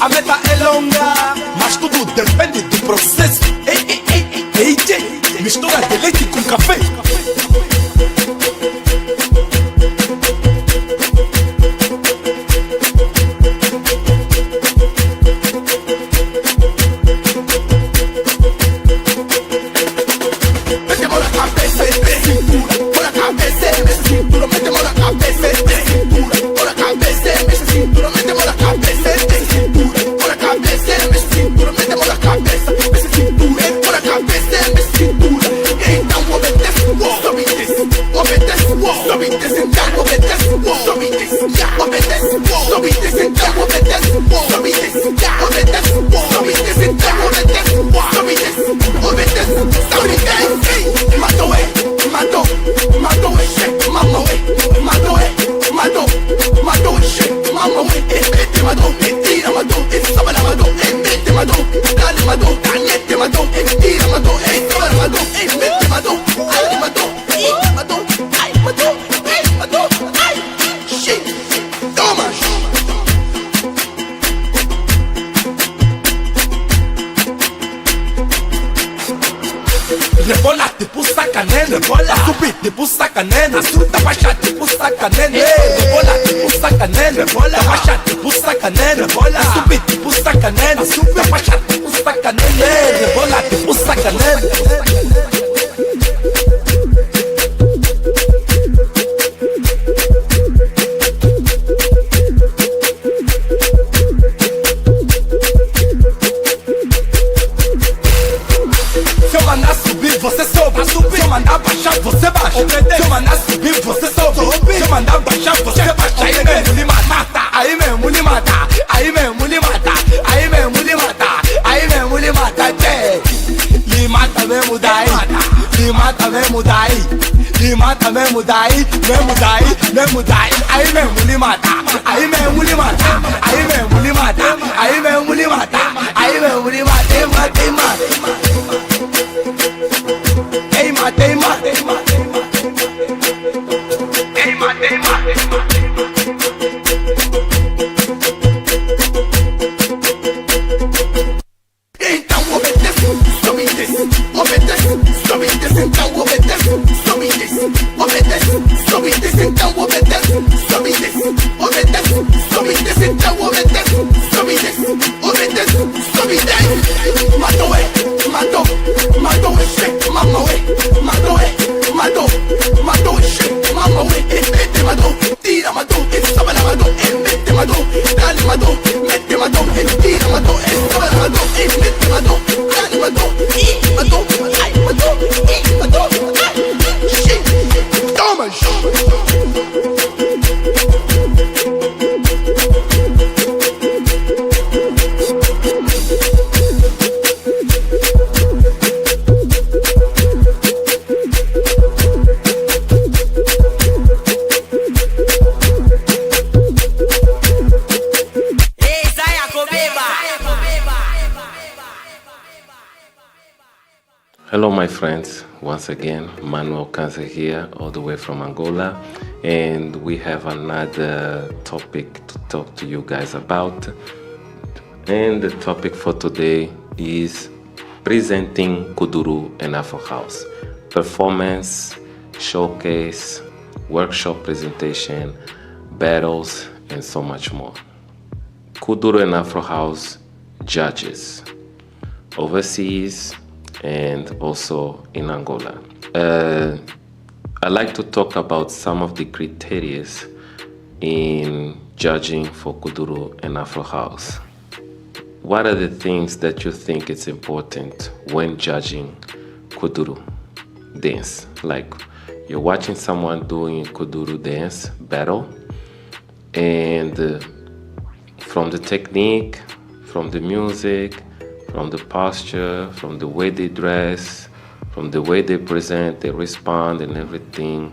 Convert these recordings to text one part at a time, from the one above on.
A meta é longa, mas tudo depende do processo. Ei, mistura de leite com café. Mete a mão na cabeça, cintura, põe na cabeça, mexe a cintura, mete a mão na cabeça, cintura, põe na cabeça, mexe a cintura, mete a mão na cabeça, cintura, põe na cabeça, mexe a cintura, mete a mão na cabeça, mexe a cintura, põe na cabeça, mexe a cintura. Então obedece, sobe desce, obedece, sobe desce, então obedece, sobe desce, obedece, sobe desce, então obedece, sobe desce, obedece, sobe desce, então obedece, sobe desce, obedece, sobe desce. Matou, chefe, mamou, matou, chefe, mamou, mete, matou, mentira, matou, sábana, matou, mete, matou, dale, matou, canete, matou, mentira, matou, sábana, matou, mete, matou, ali, matou, matou, ai, matou, matou, ai, shit, toma. Rebola tipo sacanena, rebola, subir tipo sacanena, surta baixa tipo sacanena, rebola tipo sacanena, rebola, baixa tipo sacanena, rebola, subir tipo sacanena, surta baixa tipo sacanena, rebola tipo sacanena. Você sobe, se eu mandar baixar, você baixa. Se eu mandar subir, você sobe. Se eu mandar baixar, você baixa. Aí mesmo lhe mata, aí mesmo lhe mata, aí mesmo lhe mata, aí mesmo lhe mata, aí mesmo lhe mata, lhe mata mesmo daí, lhe mata mesmo daí, lhe mata mesmo daí, mesmo daí, aí mesmo lhe mata, aí mesmo lhe mata, aí mesmo lhe mata, aí mesmo lhe mata, aí mesmo lhe mata, mata. Teima. Então obedece, sobe desce, então obedece, sobe desce, sobe desce, então obedece, sobe desce, sobe desce, então obedece, sobe desce, sobe desce. Matou, chefe, mamou, matou, chefe, mamou, mete, matou, tira, matou, sábana, matou, mete, matou, dale, matou, mete, matou, tira, matou, sábana, matou, mete, matou, dale, matou, ai, matou, ai, shit, toma, Hello my friends, once again Manuel Kanza here, all the way from Angola, and we have another topic to talk to you guys about. And the topic for today is presenting Kudro and Afro House. performance, showcase, workshop presentation, battles, and so much more. Kudro and Afro House judges overseas and also in Angola. I'd like to talk about some of the criteria in judging for Kuduro and Afro House. What are the things that you think is important when judging Kuduro dance? Like you're watching someone doing Kuduro dance battle, and from the technique, from the music, from the posture, from the way they dress, from the way they present, they respond and everything,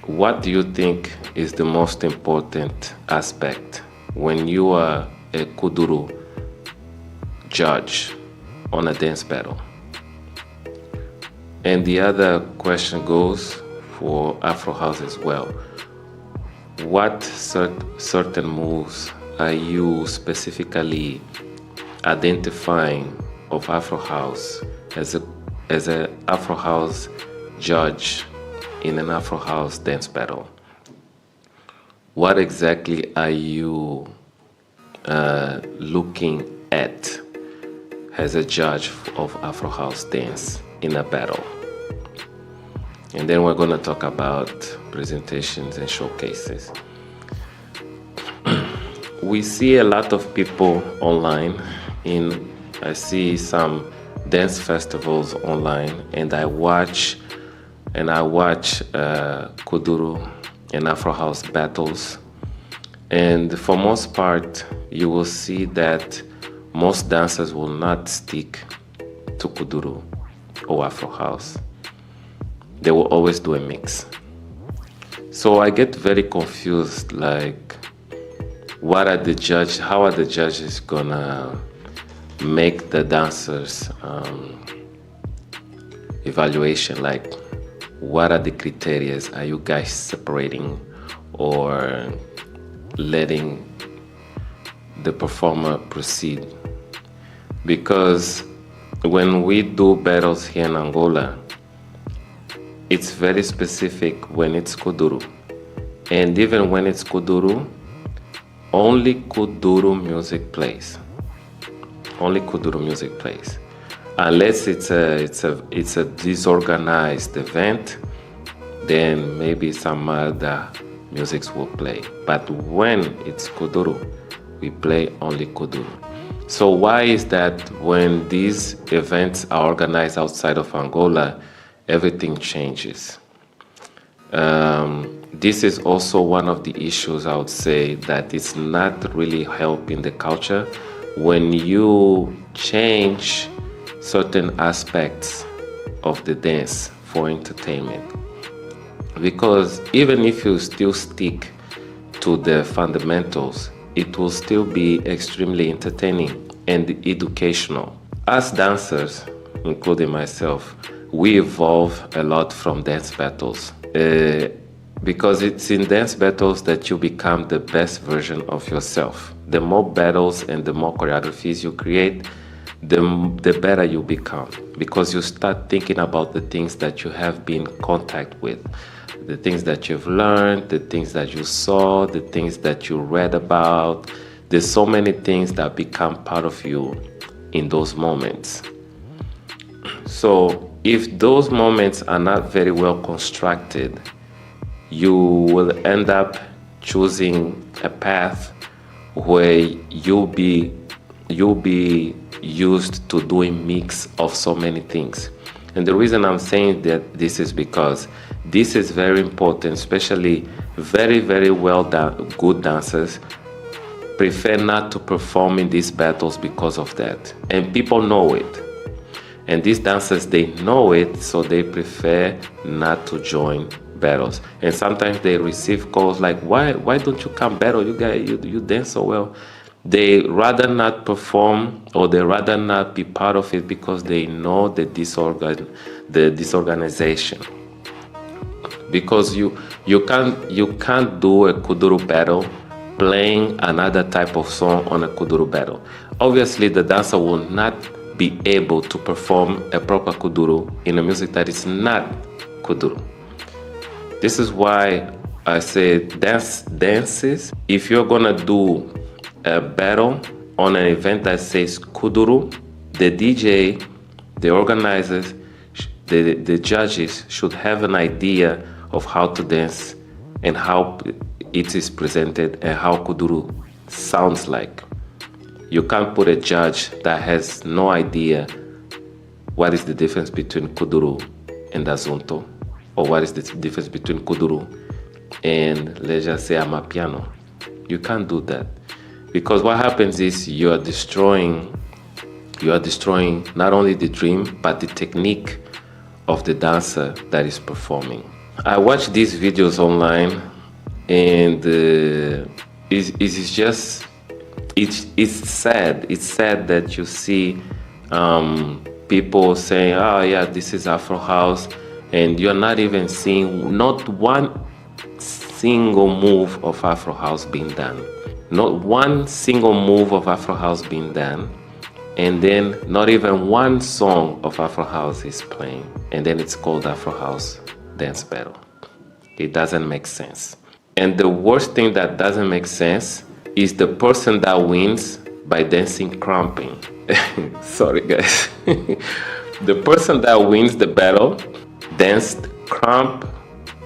what do you think is the most important aspect when you are a Kuduro judge on a dance battle? And the other question goes for Afro House as well. What certain moves are you specifically identifying of Afro House as a Afro House judge in an Afro House dance battle? What exactly are you looking at as a judge of Afro House dance in a battle? And then we're going to talk about presentations and showcases. We see a lot of people online. I see some dance festivals online, and I watch Kuduro and Afro House battles. And for most part, you will see that most dancers will not stick to Kuduro or Afro House. They will always do a mix. So I get very confused, like, how are the judges gonna make the dancers evaluation? Like, what are the criteria? Are you guys separating or letting the performer proceed? Because when we do battles here in Angola, it's very specific when it's Kuduro. And even when it's Kuduro, only Kuduro music plays. Only Kuduro music plays. Unless it's a disorganized event, then maybe some other musics will play. But when it's Kuduro, we play only Kuduro. So why is that when these events are organized outside of Angola, everything changes? This is also one of the issues, I would say, that is not really helping the culture when you change certain aspects of the dance for entertainment. Because even if you still stick to the fundamentals, it will still be extremely entertaining and educational. As dancers, including myself, we evolve a lot from dance battles. Because it's in dance battles that you become the best version of yourself. The more battles and the more choreographies you create, the better you become. Because you start thinking about the things that you have been in contact with, the things that you've learned, the things that you saw, the things that you read about. There's so many things that become part of you in those moments. So if those moments are not very well constructed, you will end up choosing a path where you'll be used to doing mix of so many things. And the reason I'm saying that this is because this is very important, especially very, very good dancers prefer not to perform in these battles because of that. And people know it. And these dancers, they know it, so they prefer not to join battles. And sometimes they receive calls like, why don't you come battle? You guys, you dance so well. They rather not perform, or they rather not be part of it because they know the disorganization. Because you can't do a Kuduro battle playing another type of song on a Kuduro battle. Obviously, the dancer will not be able to perform a proper kuduro in a music that is not kuduro. This is why I say dances. If you're gonna do a battle on an event that says kuduro, the DJ, the organizers, the judges should have an idea of how to dance and how it is presented and how kuduro sounds like. You can't put a judge that has no idea what is the difference between kuduro and azonto, or what is the difference between kuduro and, let's just say, amapiano. You can't do that, because what happens is you are destroying not only the dream but the technique of the dancer that is performing. I watch these videos online, and it's sad. It's sad that you see people saying, "Oh yeah, this is Afro house," and you're not even seeing not one single move of Afro house being done. Not one single move of Afro house being done. And then not even one song of Afro house is playing, and then it's called Afro house dance battle. It doesn't make sense. And the worst thing that doesn't make sense is the person that wins by dancing cramping. Sorry guys. The person that wins the battle danced cramp,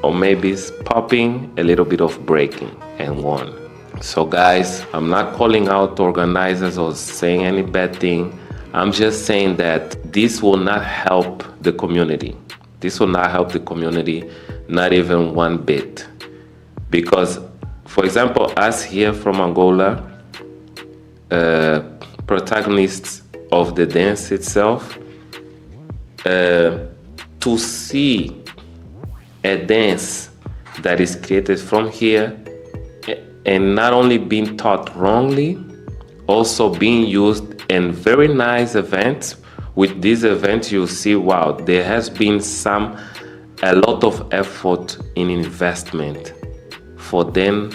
or maybe is popping a little bit of breaking, and won. So guys, I'm not calling out organizers or saying any bad thing. I'm just saying that this will not help the community. This will not help the community, not even one bit. Because, for example, us here from Angola, protagonists of the dance itself, to see a dance that is created from here and not only being taught wrongly, also being used in very nice events. With these events, you see, wow, there has been a lot of effort in investment for them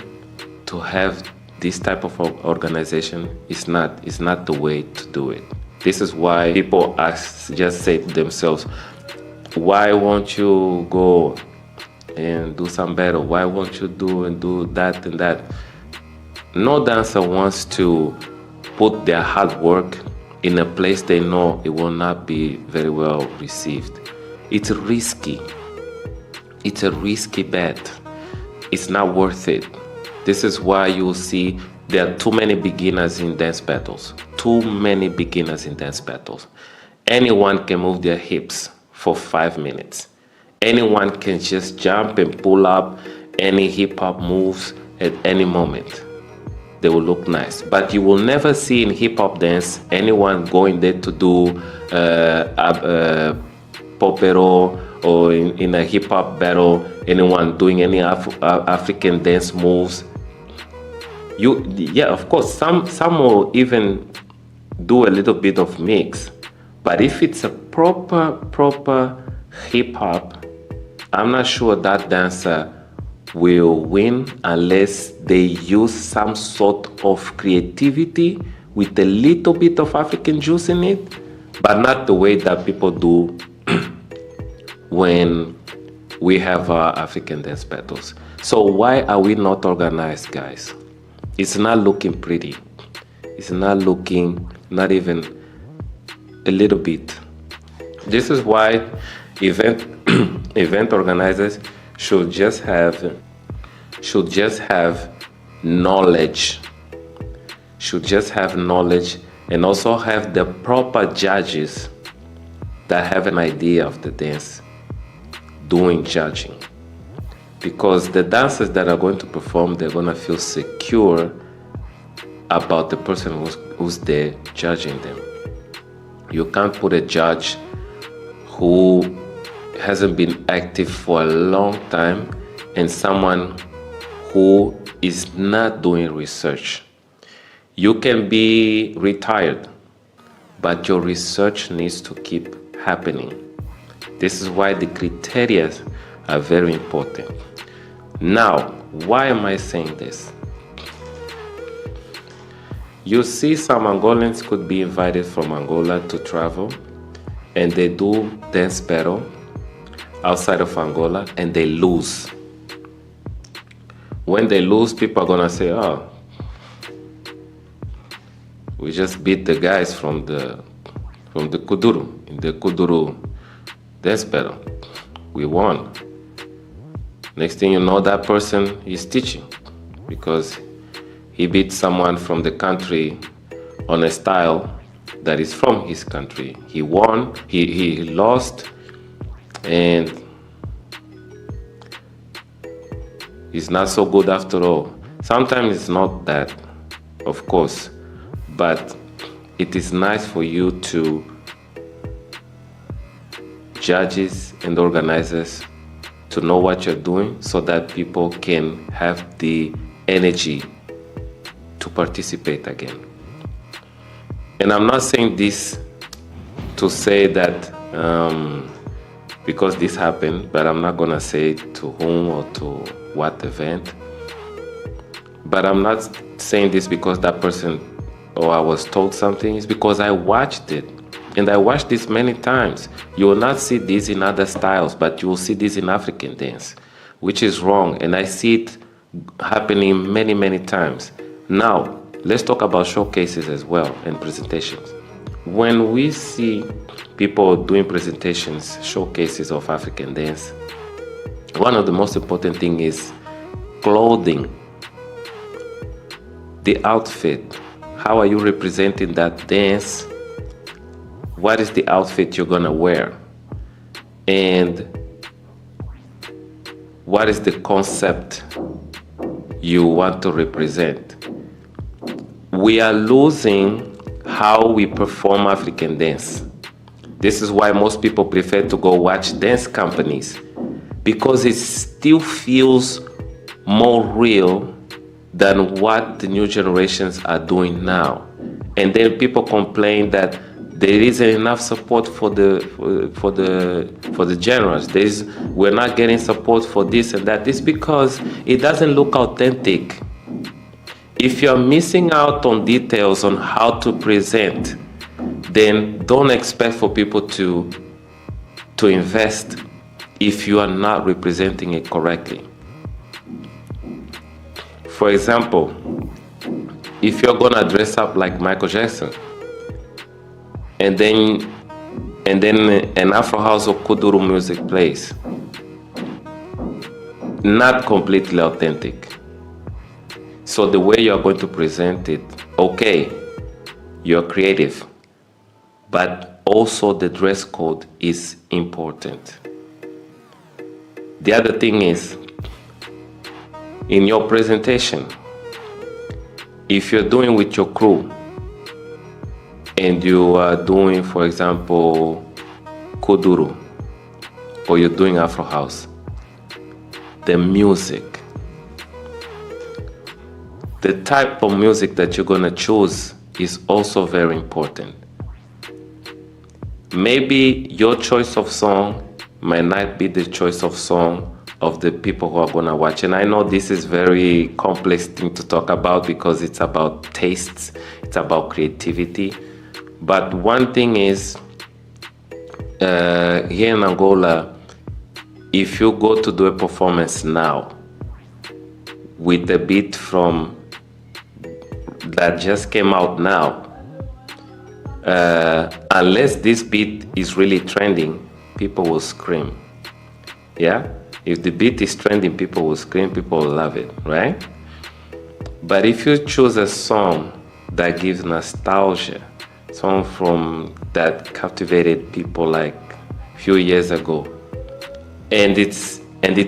to have this type of organization. Is not the way to do it. This is why people just say to themselves, why won't you go and do some battle? Why won't you do that and that? No dancer wants to put their hard work in a place they know it will not be very well received. It's risky. It's a risky bet. It's not worth it. This is why you see there are too many beginners in dance battles. Too many beginners in dance battles. Anyone can move their hips for 5 minutes. Anyone can just jump and pull up any hip-hop moves at any moment. They will look nice. But you will never see in hip-hop dance anyone going there to do popero, or in a hip-hop battle, anyone doing any African dance moves. Yeah, of course, some will even do a little bit of mix. But if it's a proper hip-hop, I'm not sure that dancer will win unless they use some sort of creativity with a little bit of African juice in it, but not the way that people do when we have African dance battles. So why are we not organized, guys? It's not looking pretty. It's not looking, not even a little bit. This is why event organizers should just have knowledge. Should just have knowledge, and also have the proper judges that have an idea of the dance doing judging. Because the dancers that are going to perform, they're going to feel secure about the person who's there judging them. You can't put a judge who hasn't been active for a long time and someone who is not doing research. You can be retired, but your research needs to keep happening. This is why the criteria are very important. Now, why am I saying this? You see, some Angolans could be invited from Angola to travel, and they do dance battle outside of Angola, and they lose. When they lose, people are gonna say, "Oh, we just beat the guys from the Kudro in the Kudro dance battle. We won." Next thing you know, that person is teaching because he beat someone from the country on a style that is from his country. He won, he lost, and he's not so good after all. Sometimes it's not that, of course, but it is nice for you to, judges and organizers, to know what you're doing so that people can have the energy to participate again. And I'm not saying this to say that because this happened, but I'm not gonna say to whom or to what event. But I'm not saying this because that person or I was told something. It's because I watched it. And I watched this many times. You will not see this in other styles, but you will see this in African dance, which is wrong. And I see it happening many, many times. Now, let's talk about showcases as well and presentations. When we see people doing presentations, showcases of African dance, one of the most important things is clothing, the outfit. How are you representing that dance? What is the outfit you're gonna wear? And what is the concept you want to represent? We are losing how we perform African dance. This is why most people prefer to go watch dance companies, because it still feels more real than what the new generations are doing now. And then people complain that there isn't enough support for the genres. We're not getting support for this and that. It's because it doesn't look authentic. If you're missing out on details on how to present, then don't expect for people to invest if you are not representing it correctly. For example, if you're gonna dress up like Michael Jackson, and then an Afro house or Kuduro music plays, not completely authentic. So the way you're going to present it, okay, you're creative, but also the dress code is important. The other thing is, in your presentation, if you're doing with your crew and you are doing, for example, Kuduro, or you're doing Afro house, the music, the type of music that you're gonna choose is also very important. Maybe your choice of song might not be the choice of song of the people who are gonna watch. And I know this is very complex thing to talk about because it's about tastes, it's about creativity. But one thing is, here in Angola, if you go to do a performance now with the beat from that just came out now, unless this beat is really trending, people will scream. Yeah? If the beat is trending, people will scream, people will love it, right? But if you choose a song that gives nostalgia, song from that captivated people like a few years ago, and it's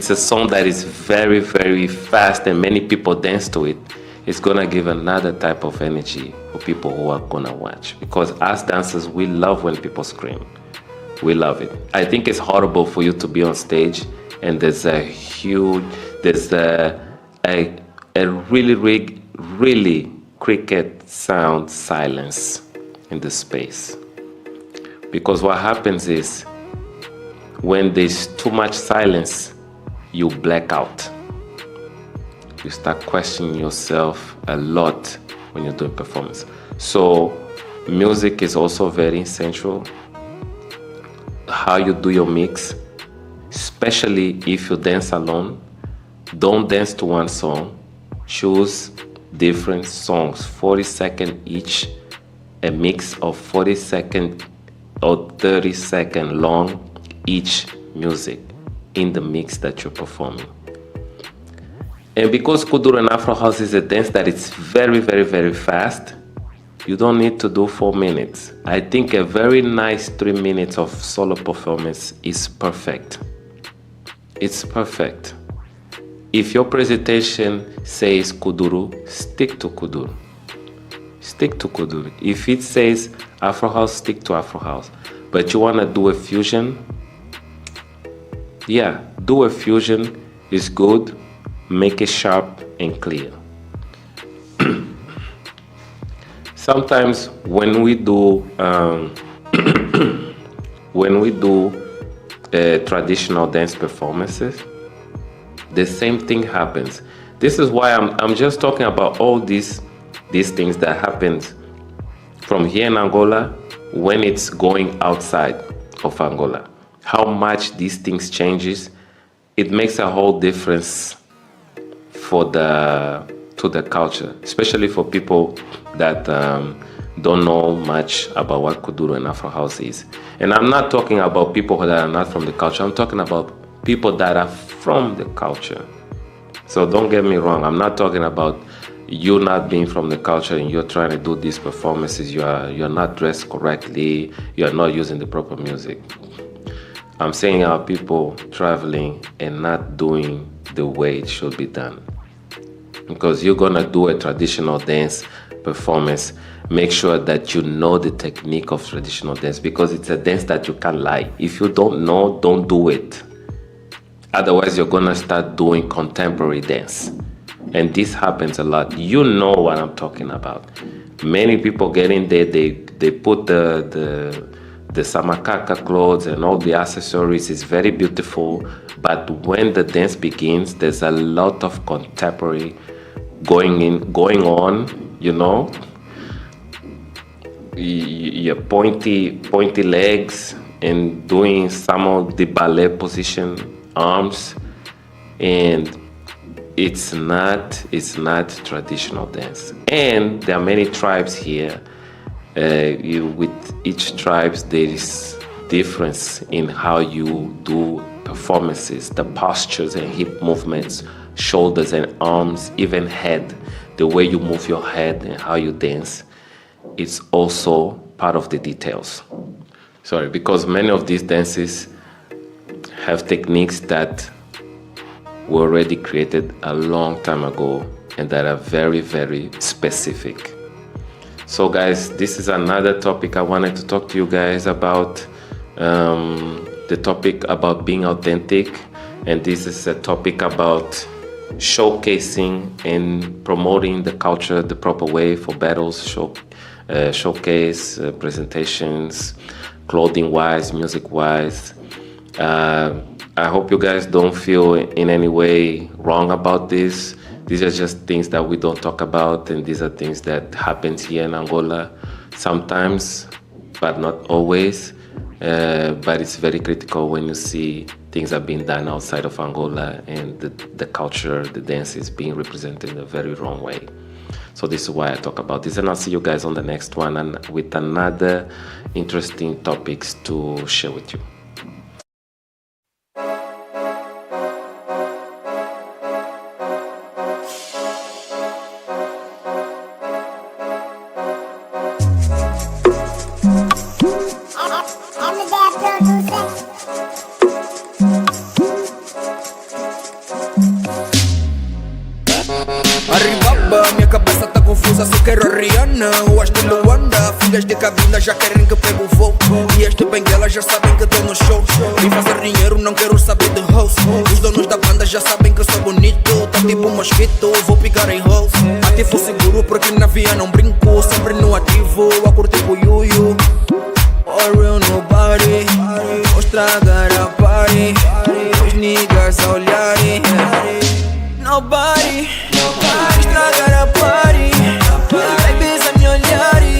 a song that is very, very fast and many people dance to it, it's gonna give another type of energy for people who are gonna watch. Because us dancers, we love when people scream. We love it. I think it's horrible for you to be on stage and there's a really cricket sound silence in the space. Because what happens is, when there's too much silence, you black out. You start questioning yourself a lot when you're doing performance. So music is also very essential. How you do your mix, especially if you dance alone, don't dance to one song. Choose different songs, 40-second each, a mix of 40-second or 30-second long each music in the mix that you're performing. And because Kuduro and Afro House is a dance that is very, very, very fast, you don't need to do 4 minutes. I think a very nice 3 minutes of solo performance is perfect. It's perfect. If your presentation says Kuduro, stick to Kuduro. Stick to Kuduro. If it says Afro House, stick to Afro House. But you want to do a fusion? Yeah, do a fusion. It's good. Make it sharp and clear. Sometimes when we do traditional dance performances, the same thing happens. This is why I'm just talking about all these things that happens from here in Angola when it's going outside of Angola. How much these things changes, it makes a whole difference to the culture, especially for people that don't know much about what Kuduro and Afro House is. And I'm not talking about people that are not from the culture. I'm talking about people that are from the culture. So don't get me wrong. I'm not talking about you not being from the culture and you're trying to do these performances. You're not dressed correctly. You're not using the proper music. I'm saying our people traveling and not doing the way it should be done. Because you're gonna do a traditional dance performance, make sure that you know the technique of traditional dance, because it's a dance that you can't lie. If you don't know, don't do it. Otherwise, you're gonna start doing contemporary dance. And this happens a lot. You know what I'm talking about. Many people get in there, they put the samakaka clothes and all the accessories. Is very beautiful, but when the dance begins, there's a lot of contemporary going on, you know. Your pointy legs and doing some of the ballet position arms, and it's not traditional dance. And there are many tribes here. With each tribes there is difference in how you do performances, the postures and hip movements, shoulders and arms, even head, the way you move your head and how you dance. It's also part of the details. Sorry, because many of these dances have techniques that were already created a long time ago and that are very, very specific. So guys, this is another topic I wanted to talk to you guys about, the topic about being authentic. And this is a topic about showcasing and promoting the culture the proper way for battles, showcase, presentations, clothing wise, music wise. I hope you guys don't feel in any way wrong about this. These are just things that we don't talk about, and these are things that happens here in Angola sometimes, but not always. But it's very critical when you see things are being done outside of Angola and the culture, the dance is being represented in a very wrong way. So this is why I talk about this, and I'll see you guys on the next one and with another interesting topics to share with you. Arribaba, minha cabeça tá confusa, só quero a Rihanna ou a estilo Wanda. Filhas de cabina já querem que pego o voo, e este benguela já sabem que tô no show. Vim fazer dinheiro, não quero saber de house. Os donos da banda já sabem que eu sou bonito, tá tipo um mosquito, vou picar em house. Ativo seguro porque na via não brinco, sempre no ativo, a curtir com o yuyu. All real nobody, vou estragar a party, os niggas a olharem. Nobody, estragar a party, babies a me olharem.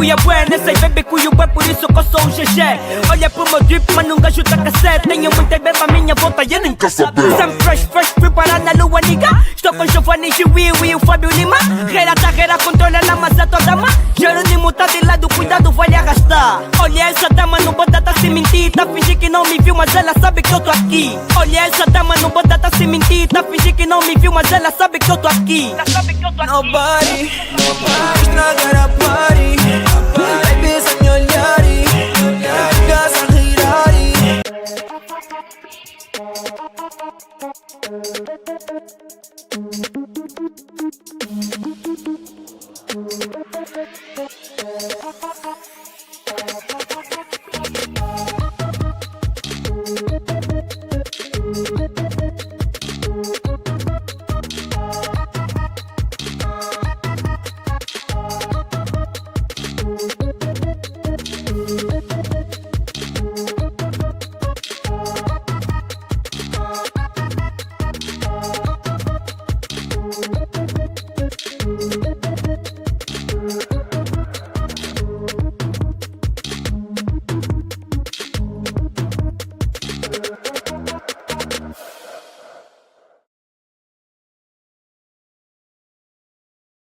fui a bué, sei bebê que o bué, por isso que eu sou um GG. Olha pro meu drip, mas nunca ajuda a cassete. Tenho muita bebê à minha volta e eu nem quero saber. Sempre fresh, preparado na lua, nigga. Estou com Giovanni, Will e o Fábio Lima. Reira tá reira, controla na massa toda ma. Jerônimo tá de lado, cuidado, vai lhe arrastar. Olha essa dama, não bota tá se mentir. Tá fingir que não me viu, mas ela sabe que eu tô aqui. Olha essa dama, não bota tá se mentir. Tá fingir que não me viu, mas ela sabe que eu tô aqui. Nobody, estragar a party.